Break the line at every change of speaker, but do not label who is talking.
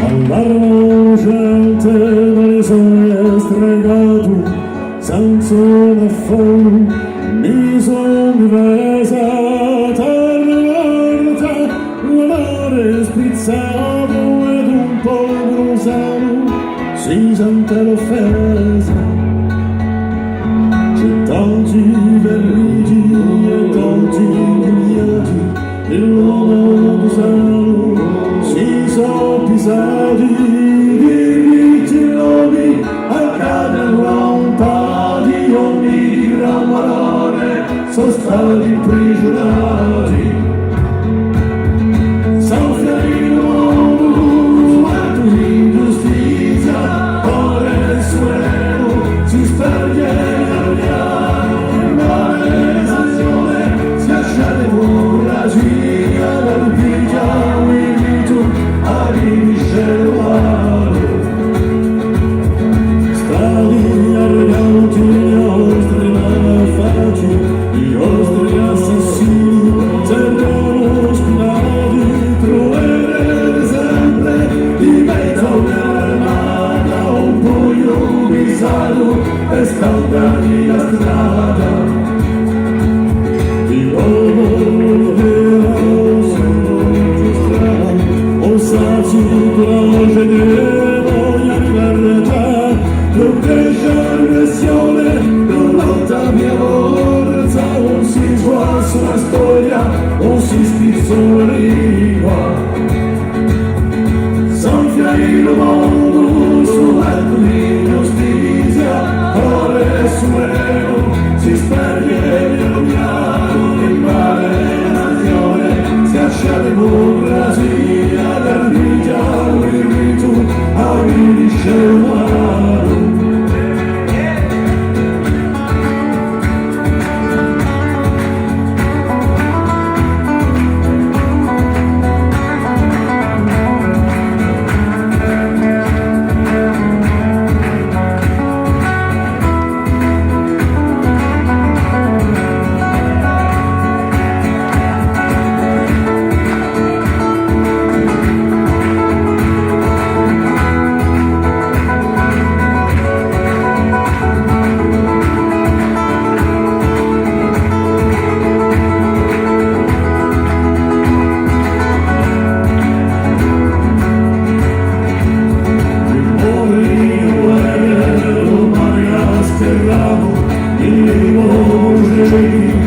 All'arma gente dalle sole stregato, senza una folla, mi son divesa, terra morta, l'onore sprizzato ed un po' bruciato, si sente l'offesa. C'è tanti verrigi e tanti viaggi, l'uomo d'usano si sono pisati, diritti lobi accade lontani, ogni gran valore sono stati imprigionati. Soffia il mondo, è l'ingiustizia, ora il suolo si sperde piano piano, il male nazione si asciade l'emorragia dal pigiamo il rito arrivisce l'umano. Stati arroganti gli ostri malfatti, gli ostri assassini sembrano spinati, troverete sempre di mezzo un'armata, un pugno visato e scaldati la strada. Non cresce l'aggressione, non lotta mia forza, non si sguazza una storia, non si spizza una lingua. S'anfia il mondo sul letto di giustizia, ora è supremo, si sperde piano piano, il male nazione si ascia democrazia, dal richiamo il rito arrivisce umano. Il